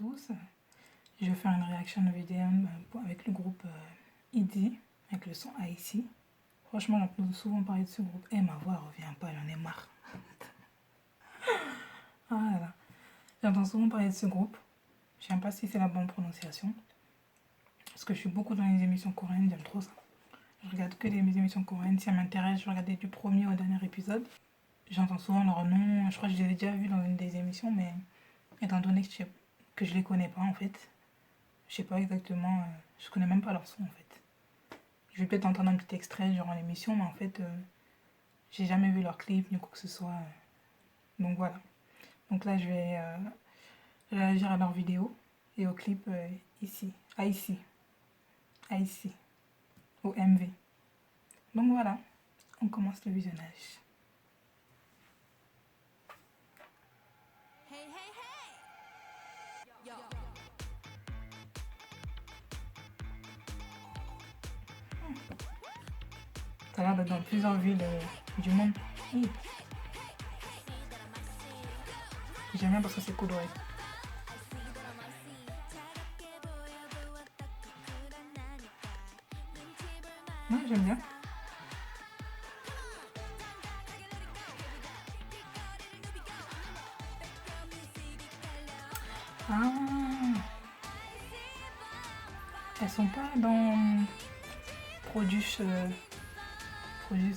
tous. Je vais faire une réaction vidéo avec le groupe ID, avec le son IC. Franchement, j'entends souvent parler de ce groupe. Ma voix revient pas, j'en ai marre. Ah là là. J'entends souvent parler de ce groupe. Je ne sais pas si c'est la bonne prononciation. Parce que je suis beaucoup dans les émissions coréennes, j'aime trop ça. Je regarde que des émissions coréennes. Si ça m'intéresse, je regarde du premier au dernier épisode. J'entends souvent leur nom. Je crois que je les ai déjà vus dans une des émissions, mais étant donné que je les connais pas en fait, je sais pas exactement, je connais même pas leur son en fait. Je vais peut-être entendre un petit extrait durant l'émission, mais en fait, j'ai jamais vu leur clip ni quoi que ce soit. Donc voilà. Donc là, je vais réagir à leur vidéo et au clip ici, IC, au MV. Donc voilà, on commence le visionnage. Ça a l'air d'être dans plusieurs villes du monde. Oui. J'aime bien parce que c'est coloré. Ouais, j'aime bien. Ah, elles sont pas dans Produce,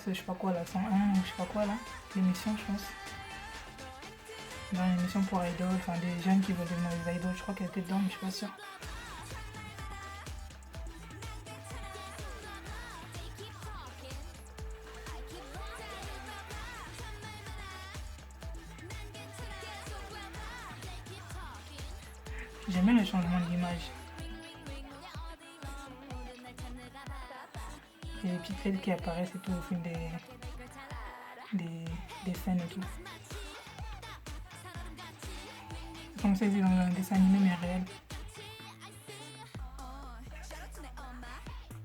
je sais pas quoi là, 101 ou je sais pas quoi là, l'émission je pense. Dans l'émission pour Idol, enfin des jeunes qui veulent devenir des idoles, je crois qu'elle était dedans mais je suis pas sûre. J'aime bien le changement d'image. Il y a des petites têtes qui apparaissent et tout au fil des scènes et tout. Comme ça, c'est dans un dessin animé mais réel.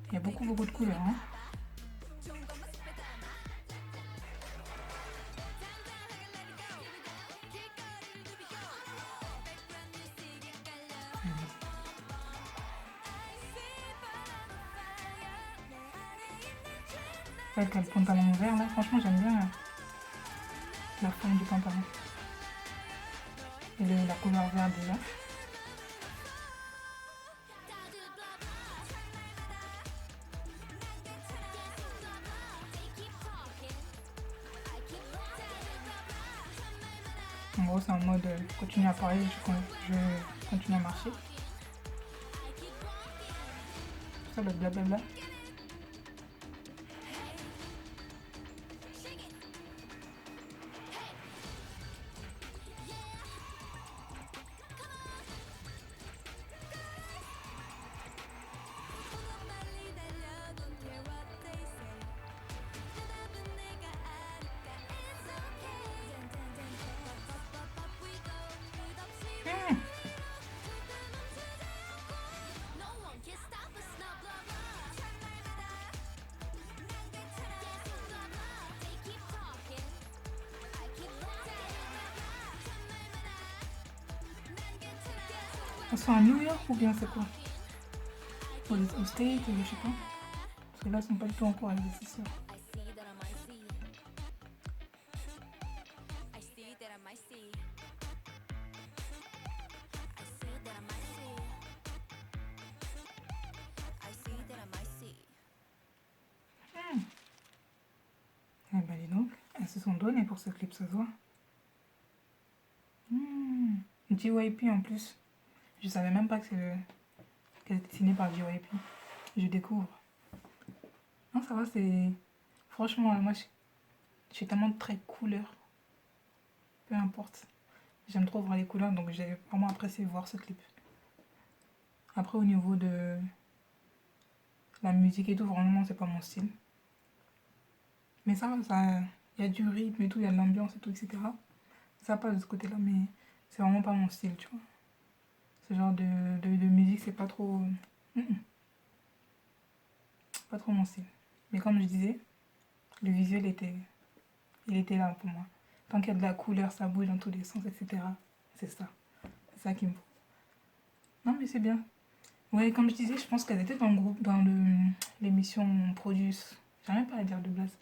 Il y a beaucoup de couleurs. Hein. Avec le pantalon vert là, franchement j'aime bien la forme du pantalon. Et la couleur verte déjà. En gros c'est en mode continue à parler, je continue à marcher. Ça le blablabla. Elles sont à New York ou bien c'est quoi? Au State, je sais pas. Parce que là, elles sont pas du tout encore arrivées, c'est sûr. Eh ben dis donc, elles se sont données pour ce clip, ça se voit. JYP en plus. Je savais même pas qu'elle était dessinée par JYP. Je découvre. Non, ça va, c'est... Franchement, moi, je suis tellement très couleur. Peu importe. J'aime trop voir les couleurs, donc j'ai vraiment apprécié voir ce clip. Après, au niveau de la musique et tout, vraiment, c'est pas mon style. Mais ça va, ça... Il y a du rythme et tout, il y a de l'ambiance et tout, etc. Ça passe de ce côté-là, mais c'est vraiment pas mon style, tu vois. Ce genre de musique, c'est pas trop... Pas trop mon style. Mais comme je disais, le visuel il était là pour moi. Tant qu'il y a de la couleur, ça bouge dans tous les sens, etc. C'est ça. C'est ça qui me faut. Non, mais c'est bien. Ouais, comme je disais, je pense qu'elles étaient dans le groupe, l'émission Produce. J'arrive pas à dire de base.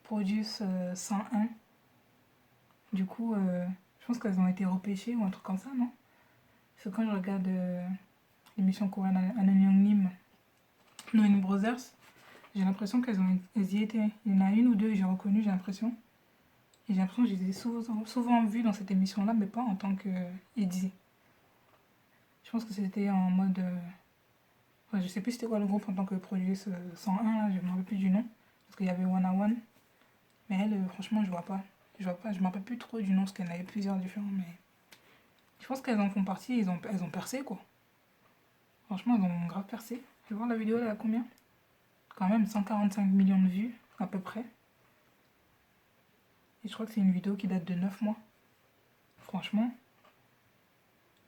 Produce 101. Du coup, je pense qu'elles ont été repêchées ou un truc comme ça, non? Parce que quand je regarde l'émission coréenne Anonyme Knowing Brothers, j'ai l'impression elles y étaient. Il y en a une ou deux que j'ai reconnues, j'ai l'impression. Et j'ai l'impression que je les ai souvent vues dans cette émission-là, mais pas en tant que Eddie. Je pense que c'était en mode. Ouais, je sais plus c'était quoi le groupe en tant que Produce 101, là, je me rappelle plus du nom. Parce qu'il y avait One on One. Mais elle, franchement, je vois pas. Je me rappelle plus trop du nom, parce qu'il y en avait plusieurs différents, mais. Je pense qu'elles en font partie, elles ont percé, quoi. Franchement, elles ont grave percé. Je vais voir la vidéo, elle a combien? Quand même 145 millions de vues, à peu près. Et je crois que c'est une vidéo qui date de 9 mois. Franchement,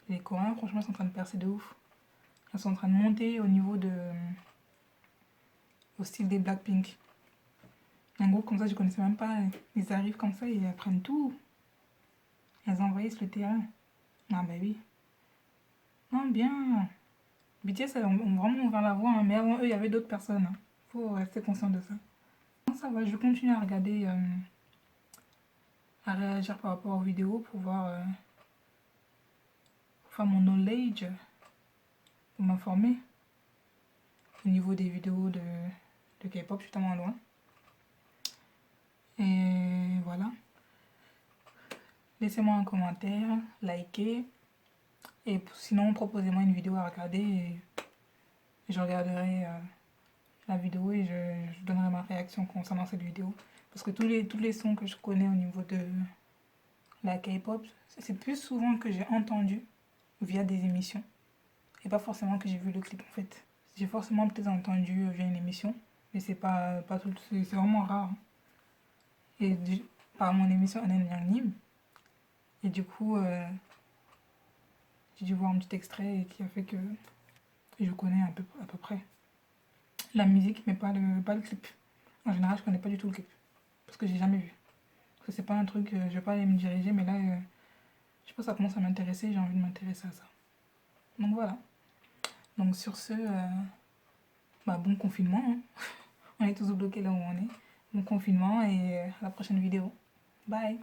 les Coréens, franchement, ils sont en train de percer de ouf. Ils sont en train de monter au style des Blackpink. Un groupe comme ça, je connaissais même pas. Ils arrivent comme ça et ils apprennent tout. Ils envahissent le terrain. Ah bah oui. Non, bien. BTS, ont vraiment ouvert la voie, hein, mais avant eux, il y avait d'autres personnes. Faut rester conscient de ça. Non, ça va, je continue à regarder, à réagir par rapport aux vidéos pour voir, pour faire mon knowledge, pour m'informer. Au niveau des vidéos de K-pop, je suis tellement loin. Et voilà. Laissez-moi un commentaire, likez. Et sinon, proposez-moi une vidéo à regarder et je regarderai la vidéo et je donnerai ma réaction concernant cette vidéo. Parce que tous les sons que je connais au niveau de la K-pop, c'est plus souvent que j'ai entendu via des émissions. Et pas forcément que j'ai vu le clip en fait. J'ai forcément peut-être entendu via une émission, mais c'est pas tout, c'est vraiment rare. Et par mon émission Anonyme, et du coup, j'ai dû voir un petit extrait et qui a fait que je connais à peu près la musique, mais pas le clip. En général, je connais pas du tout le clip, parce que j'ai jamais vu. Parce que c'est pas un truc, je vais pas aller me diriger, mais là, je sais pas, ça commence à m'intéresser, j'ai envie de m'intéresser à ça. Donc voilà. Donc sur ce, bah, bon confinement, hein. On est tous bloqués là où on est. Bon confinement et à la prochaine vidéo. Bye!